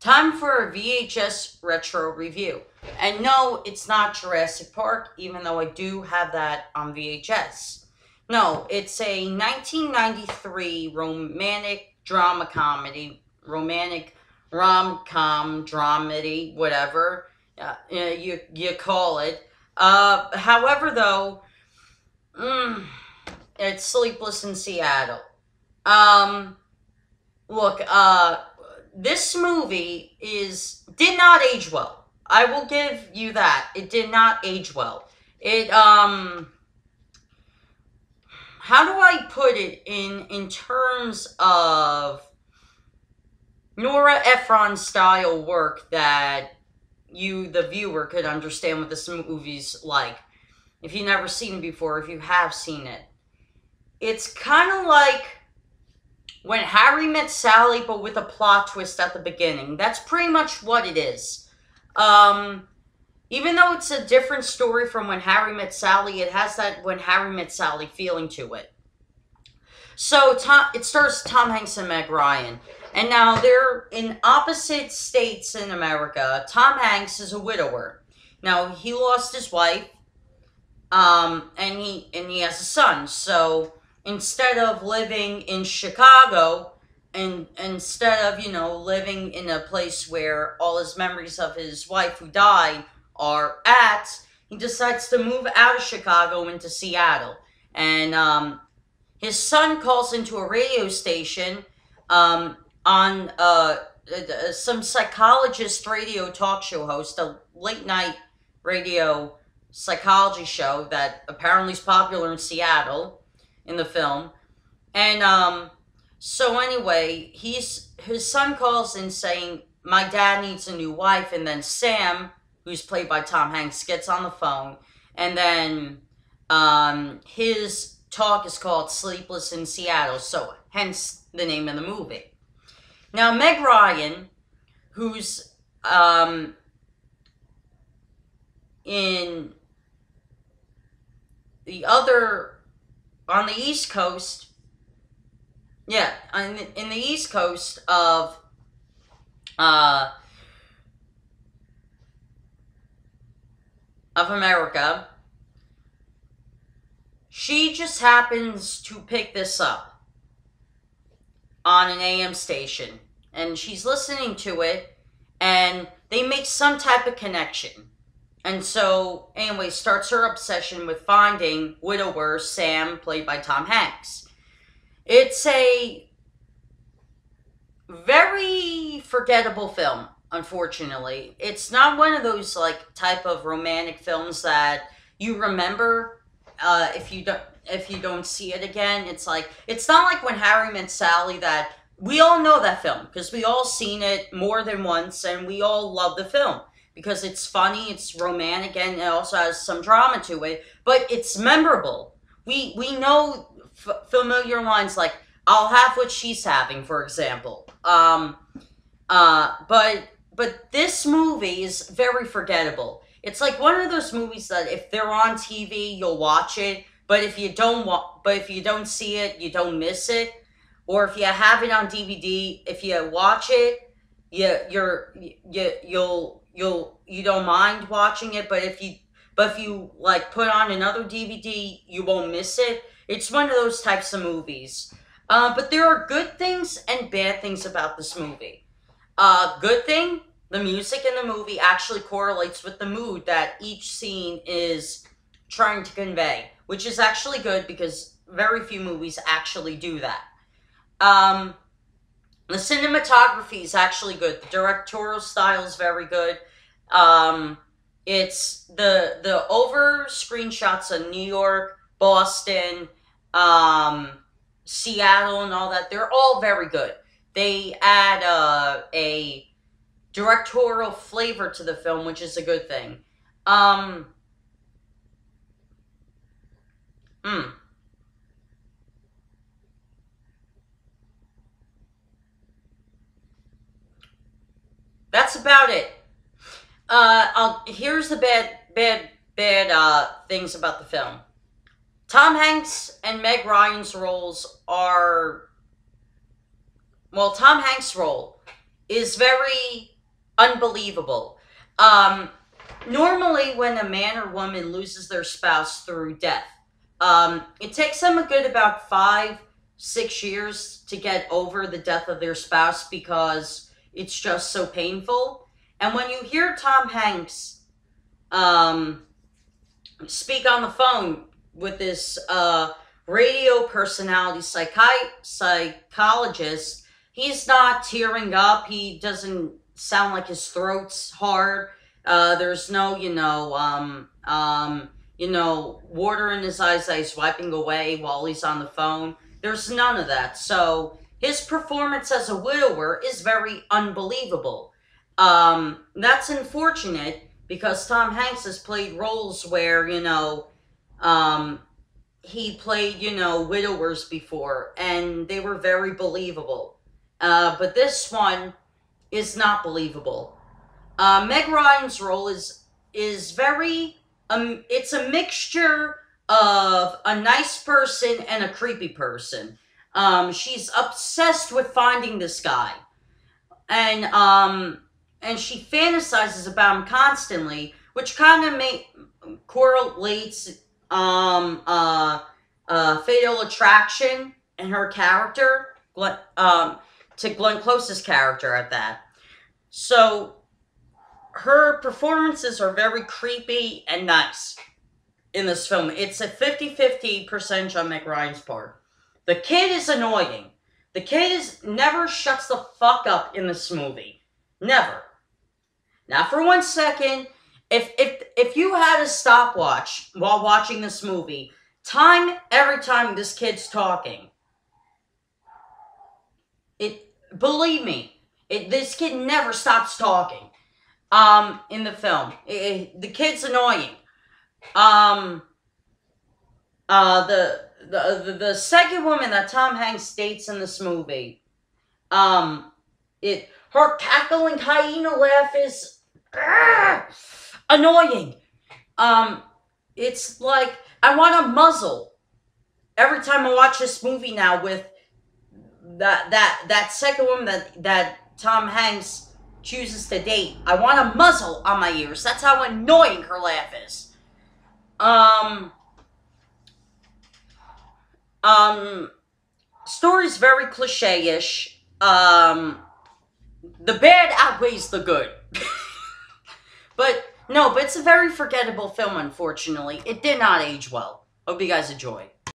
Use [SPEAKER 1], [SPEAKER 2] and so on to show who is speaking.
[SPEAKER 1] Time for a VHS retro review. And no, it's not Jurassic Park, even though I do have that on VHS. No, it's a 1993 romantic drama comedy, romantic rom-com dramedy, whatever you call it. However, though, it's Sleepless in Seattle. Look, this movie did not age well. I will give you that. It did not age well. How do I put it in terms of Nora Ephron style work that you, the viewer, could understand what this movie's like? If you've never seen it before, if you have seen it, it's kind of like When Harry Met Sally, but with a plot twist at the beginning. That's pretty much what it is. Even though it's a different story from When Harry Met Sally, it has that When Harry Met Sally feeling to it. So, it stars Tom Hanks and Meg Ryan. And now, they're in opposite states in America. Tom Hanks is a widower. Now, he lost his wife, and he has a son. So, instead of living in Chicago, and instead of, living in a place where all his memories of his wife who died are at, he decides to move out of Chicago into Seattle. And his son calls into a radio station on some psychologist radio talk show host, a late night radio psychology show that apparently is popular in Seattle in the film. And so anyway, his son calls in saying, my dad needs a new wife. And then Sam, who's played by Tom Hanks, gets on the phone. And then his talk is called Sleepless in Seattle. So hence the name of the movie. Now, Meg Ryan, who's in the other, on the East Coast, in the East Coast of America, she just happens to pick this up on an AM station, and she's listening to it, and they make some type of connection. And so, anyway, starts her obsession with finding widower Sam, played by Tom Hanks. It's a very forgettable film, unfortunately. It's not one of those, type of romantic films that you remember if you don't see it again. It's not like When Harry Met Sally, that we all know that film because we all seen it more than once and we all love the film because it's funny, it's romantic, and it also has some drama to it, but it's memorable. We know familiar lines like, I'll have what she's having, for example. But this movie is very forgettable. It's like one of those movies that if they're on TV, you'll watch it, but if you don't see it, you don't miss it. Or if you have it on DVD, if you watch it, you don't mind watching it, but if you put on another DVD, you won't miss it. It's one of those types of movies. But there are good things and bad things about this movie. Good thing, the music in the movie actually correlates with the mood that each scene is trying to convey, which is actually good because very few movies actually do that. The cinematography is actually good. The directorial style is very good. It's the over screenshots of New York, Boston, Seattle, and all that. They're all very good. They add a directorial flavor to the film, which is a good thing. That's about it. Here's the bad things about the film. Tom Hanks and Meg Ryan's roles are, well, Tom Hanks' role is very unbelievable. Um, Normally, when a man or woman loses their spouse through death, it takes them a good about 5, 6 years to get over the death of their spouse because it's just so painful. And when you hear Tom Hanks um, speak on the phone with this radio personality psychologist, he's not tearing up. He doesn't sound like his throat's hard. There's no, water in his eyes that he's wiping away while he's on the phone. There's none of that. So his performance as a widower is very unbelievable. That's unfortunate because Tom Hanks has played roles where, he played, widowers before, and they were very believable. But this one is not believable. Meg Ryan's role is very it's a mixture of a nice person and a creepy person. She's obsessed with finding this guy, and she fantasizes about him constantly, which kind of correlates Fatal Attraction and her character, to Glenn Close's character at that. So her performances are very creepy and nice in this film. It's a 50-50 percentage on Meg Ryan's part. The kid is annoying. The kid never shuts the fuck up in this movie. Never. Not for 1 second. If you had a stopwatch while watching this movie, every time this kid's talking, believe me, this kid never stops talking. In the film, the kid's annoying. The second woman that Tom Hanks dates in this movie, her cackling hyena laugh is annoying. It's like I want a muzzle every time I watch this movie now with that second woman that Tom Hanks chooses to date. I want a muzzle on my ears. That's how annoying her laugh is. Story's very cliche-ish. The bad outweighs the good. But it's a very forgettable film, unfortunately. It did not age well. Hope you guys enjoy.